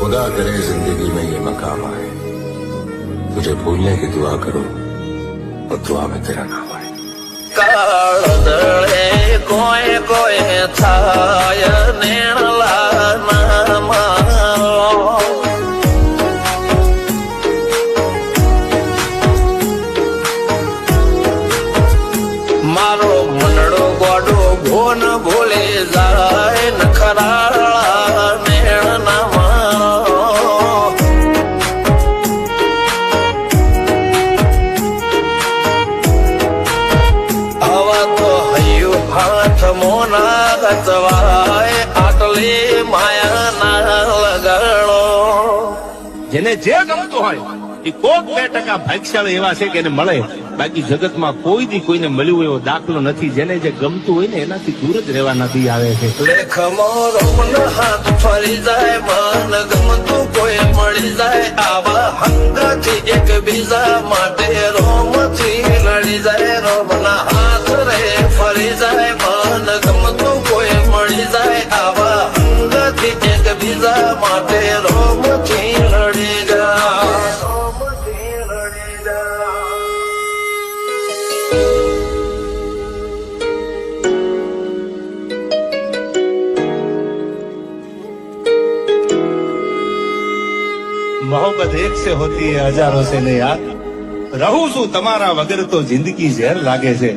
खुदा करे जिंदगी में ये मकाम आए, तुझे भूलने की दुआ करूं और दुआ में तेरा नाम आए। काळदळे कोय कोय थाय नेणला नामारो मारो मनडो गोडो भोन भोले जाय नखराळा नेण नामारो आवा तो हयु हाथ मोना गचवाय आटले माया ना लगाड़ो। જેને જે ગમતું હોય એ કોક 2% ભાગ્યશાળી એવા છે કે એને મળે, બાકી જગતમાં કોઈ દી કોઈને મળ્યું એવો દાખલો નથી. જેને જે ગમતું હોય ને એનાથી દૂર જ રહેવા નથી આવે છે. લેખ મોરો મન હાથ ફરી જાય, મન ગમતું કોઈ મળી જાય, આવા હંગાથી એક બીજા માટે રોમથી લડી જાય. રોમના હાથ રે ફરી જાય, મન ગમતું કોઈ મળી જાય, આવા હંગાથી એક બીજા માટે રોમથી લડી જાય. રોમથી લડી જાય. मोहब्बत एक से होती है हजारों से नहीं यार. રહું છું તમારા વગર તો જિંદગી ઝેર લાગે છે,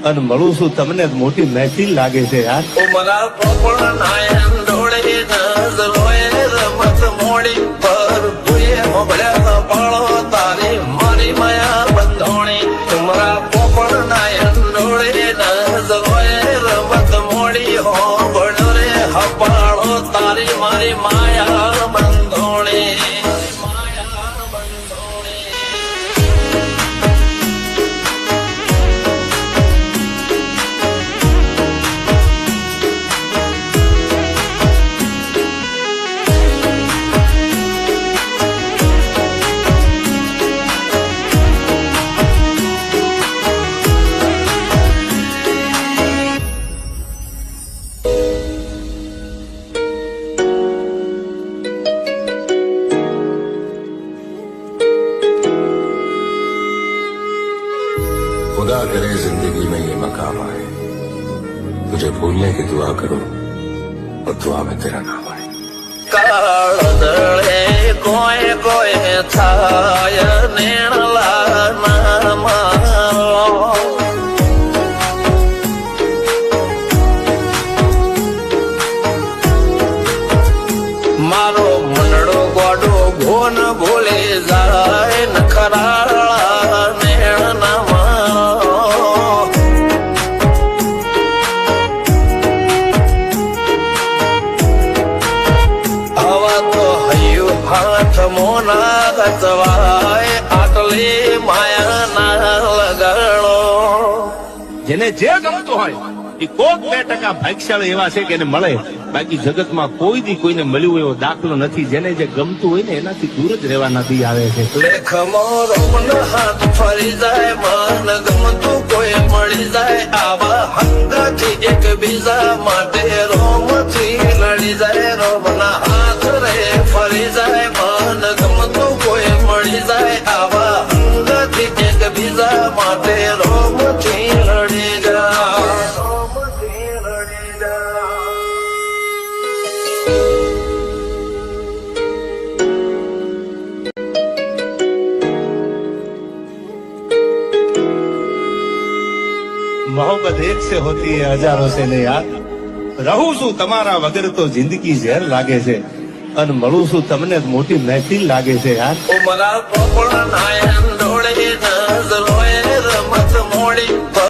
અને મળું છું તમને મોટી મહેફિલ લાગે છે યાર. ઉમરા પોપળ નાયન ડોળે નજરોએ રમત મોડી પર ભૂએ મોબળ્યા પાળો તારી મારી માયા બંધોણી. ઉમરા પોપળ નાયન ડોળે નજરોએ રમત મોડી હો બળો રે હપાળો તારી મારી માયા બંધોણી. खुदा करे जिंदगी में ये मकाम आए, तुझे भूलने की दुआ करूं और दुआ में तेरा नाम आए। काळदळे कोय कोय थाय नेणला नामारो मारो मनडो गोडो भोन भोले जाय नखराळा नेण नामारो आवा तो हयु हाथ मोना गचवाय आटले माया ना लगाड़ो। જેને જે ગમતું હોય એ કોક 2% ભાગ્યશાળી એવા છે કે એને મળે, બાકી જગતમાં કોઈ દી કોઈને મળ્યું એવો દાખલો નથી. જેને જે ગમતું હોય ને એનાથી દૂર જ રહેવા નથી આવે છે. લેખ મોરો મન હાથ ફરી જાય, મન ગમતું કોઈ મળી જાય, આવા હંગાથી એક બીજા માટે રોમથી લડી જાય. રોમના હાથ રે ફરી જાય, મન ગમતું કોઈ મળી જાય, આવા હંગાથી એક બીજા માટે રોમથી લડી જાય. રોમથી લડી જાય. मोहब्बत एक से होती है हजारों से नहीं यार. રહું છું તમારા વગર તો જિંદગી ઝેર લાગે છે, અને મળું છું તમને મોટી મહેફિલ લાગે છે યાર. ઉમરા પોપળ નાયન ડોળે નજરોએ રમત મોડી